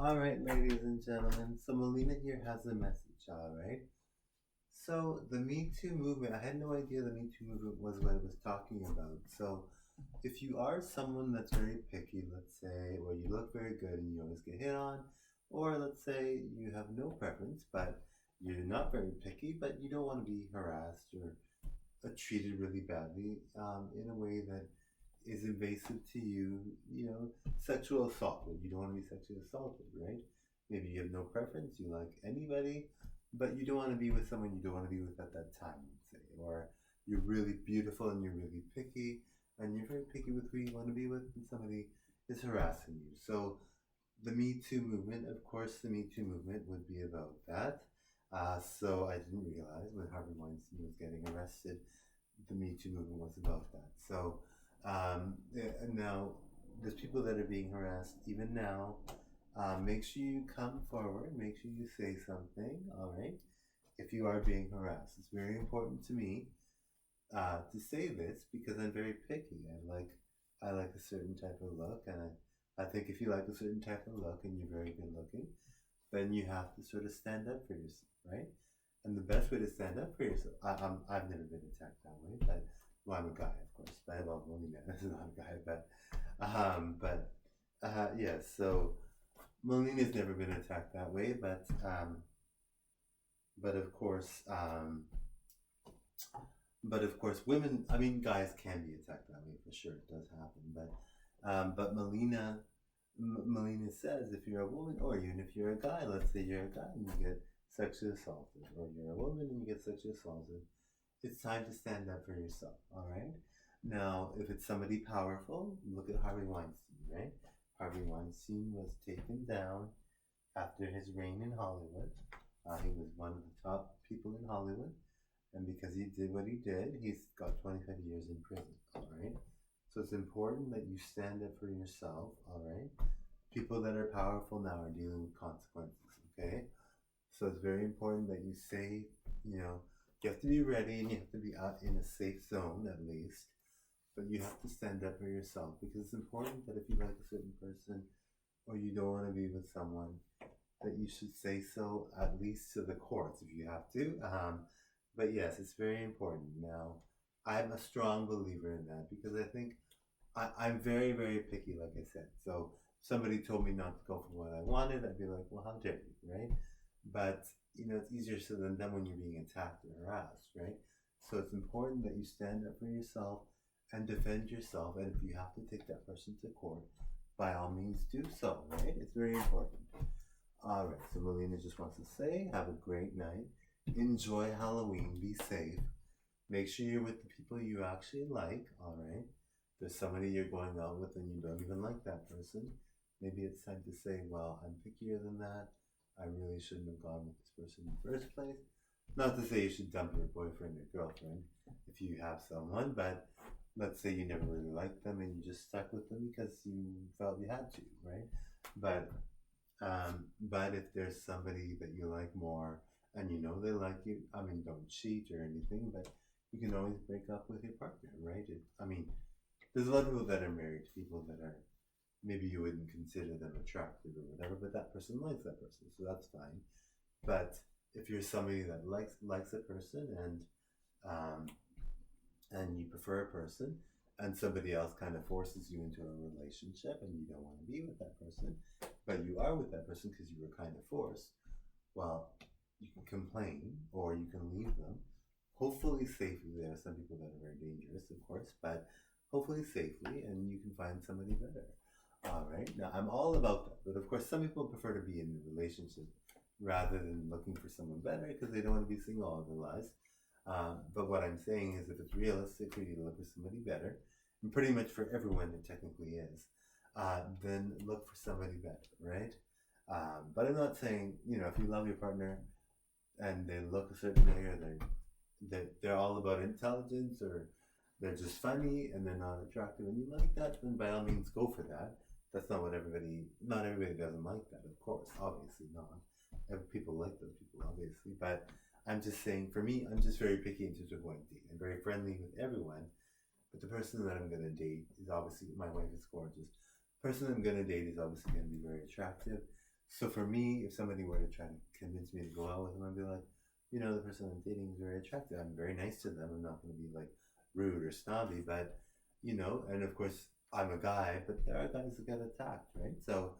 All right, ladies and gentlemen. So Mileena here has a message. All right. So the Me Too movement. I had no idea the Me Too movement was what it was talking about. So if you are someone that's very picky, let's say, or you look very good and you always get hit on, or let's say you have no preference, but you're not very picky, but you don't want to be harassed or treated really badly in a way that is invasive to you, sexual assault, but you don't want to be sexually assaulted, right? Maybe you have no preference, you like anybody, but you don't want to be with someone you don't want to be with at that time, let's say. Or you're really beautiful and you're really picky, and you're very picky with who you want to be with, and somebody is harassing you. So the Me Too movement, of course, the Me Too movement would be about that. So I didn't realize when Harvey Weinstein was getting arrested, the Me Too movement was about that. So now there's people that are being harassed even now. Make sure you come forward. Make sure you say something. All right. If you are being harassed, it's very important to me to say this because I'm very picky. I like a certain type of look, and I think if you like a certain type of look and you're very good looking, then you have to sort of stand up for yourself, right? And the best way to stand up for yourself, I've never been attacked that way, but well, I'm a guy, of course. But well, Mileena is not a guy, but yeah. So Mileena's never been attacked that way, but of course, women. I mean, guys can be attacked that way for sure. It does happen, but Mileena says if you're a woman, or even if you're a guy, let's say you're a guy and you get sexually assaulted, or you're a woman and you get sexually assaulted, it's time to stand up for yourself, all right? Now, if it's somebody powerful, look at Harvey Weinstein, right? Harvey Weinstein was taken down after his reign in Hollywood. He was one of the top people in Hollywood, and because he did what he did, he's got 25 years in prison, all right? So it's important that you stand up for yourself, all right? People that are powerful now are dealing with consequences, okay? So it's very important that you say, you know, you have to be ready and you have to be out in a safe zone at least. But you have to stand up for yourself because it's important that if you like a certain person or you don't want to be with someone, that you should say so at least to the courts if you have to. But yes, it's very important. Now, I'm a strong believer in that because I think I'm very, very picky, like I said. So if somebody told me not to go for what I wanted, I'd be like, well, how dare you, right? But it's easier said than done when you're being attacked or harassed, right? So it's important that you stand up for yourself and defend yourself. And if you have to take that person to court, by all means do so, right? It's very important. All right, so Mileena just wants to say, have a great night. Enjoy Halloween. Be safe. Make sure you're with the people you actually like, all right? If there's somebody you're going out with and you don't even like that person, maybe it's time to say, well, I'm pickier than that. I really shouldn't have gone with this person in the first place. Not to say you should dump your boyfriend or girlfriend if you have someone, but let's say you never really liked them and you just stuck with them because you felt you had to, right? But but if there's somebody that you like more and you know they like you, I mean, don't cheat or anything, but you can always break up with your partner, right? I mean, there's a lot of people that are married to people that are maybe you wouldn't consider them attractive or whatever, but that person likes that person, so that's fine. But if you're somebody that likes a person um, and you prefer a person and somebody else kind of forces you into a relationship and you don't want to be with that person, but you are with that person because you were kind of forced, well, you can complain or you can leave them. Hopefully safely. There are some people that are very dangerous, of course, but hopefully safely, and you can find somebody better. All right. Now I'm all about that, but of course, some people prefer to be in a relationship rather than looking for someone better because they don't want to be single all their lives. But what I'm saying is, if it's realistic for you to look for somebody better, and pretty much for everyone it technically is, then look for somebody better, right? But I'm not saying, if you love your partner and they look a certain way or they're all about intelligence or they're just funny and they're not attractive and you like that, then by all means go for that. That's not everybody doesn't like that, of course, obviously not. People like those people, obviously, but I'm just saying, for me, I'm just very picky in terms of who I date. I'm very friendly with everyone, but the person that I'm going to date is obviously, my wife is gorgeous. The person I'm going to date is obviously going to be very attractive. So for me, if somebody were to try to convince me to go out with them, I'd be like, the person I'm dating is very attractive. I'm very nice to them. I'm not going to be like rude or snobby, but and of course I'm a guy, but there are guys that get attacked, right? So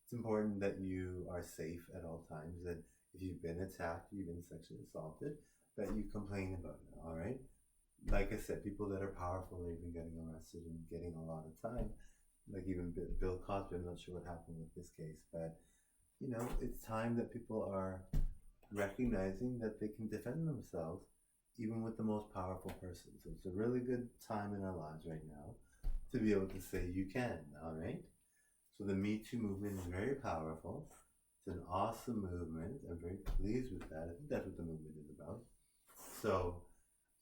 it's important that you are safe at all times. That if you've been attacked, you've been sexually assaulted, that you complain about it. All right. Like I said, people that are powerful are even getting arrested and getting a lot of time. Like even Bill Cosby. I'm not sure what happened with this case, but it's time that people are recognizing that they can defend themselves even with the most powerful person. So it's a really good time in our lives right now to be able to say you can, all right? So the Me Too movement is very powerful. It's an awesome movement. I'm very pleased with that. I think that's what the movement is about. So,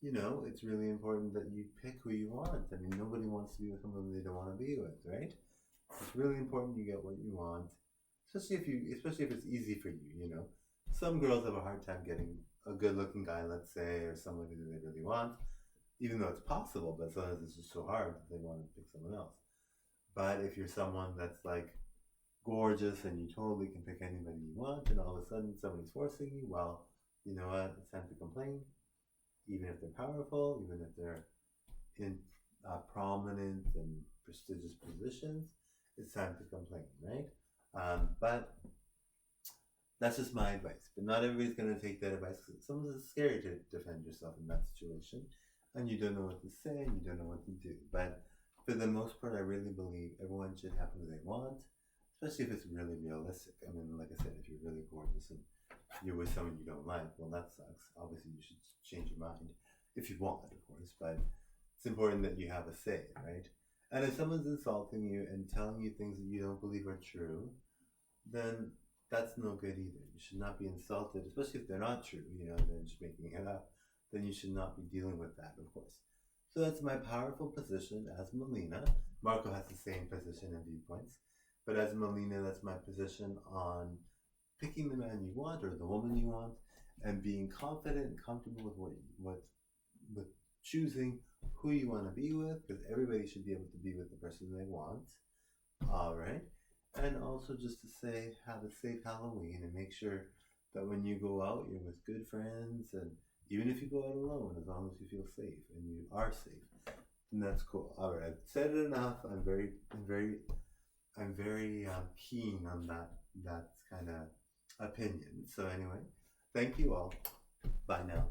it's really important that you pick who you want. I mean, nobody wants to be with someone they don't want to be with, right? It's really important you get what you want, especially if it's easy for you. Some girls have a hard time getting a good-looking guy, let's say, or somebody that they really want, even though it's possible. But sometimes it's just so hard that they want to pick someone else. But if you're someone that's like gorgeous and you totally can pick anybody you want, and all of a sudden somebody's forcing you, well, you know what? It's time to complain. Even if they're powerful, even if they're in prominent and prestigious positions, it's time to complain, right? But that's just my advice. But not everybody's going to take that advice because someone's scary to defend yourself in that situation. And you don't know what to say and you don't know what to do. But for the most part, I really believe everyone should have who they want, especially if it's really realistic. I mean, like I said, if you're really gorgeous and you're with someone you don't like, well, that sucks. Obviously, you should change your mind if you want, of course. But it's important that you have a say, right? And if someone's insulting you and telling you things that you don't believe are true, then that's no good either. You should not be insulted, especially if they're not true, they're just making it up. Then you should not be dealing with that, of course. So that's my powerful position as Mileena. Marco has the same position and viewpoints. But as Mileena, that's my position on picking the man you want or the woman you want and being confident and comfortable with choosing who you want to be with, because everybody should be able to be with the person they want. All right. And also just to say, have a safe Halloween and make sure that when you go out, you're with good friends, and even if you go out alone, as long as you feel safe and you are safe, then that's cool. All right, I've said it enough. I'm very keen on that kind of opinion. So anyway, thank you all. Bye now.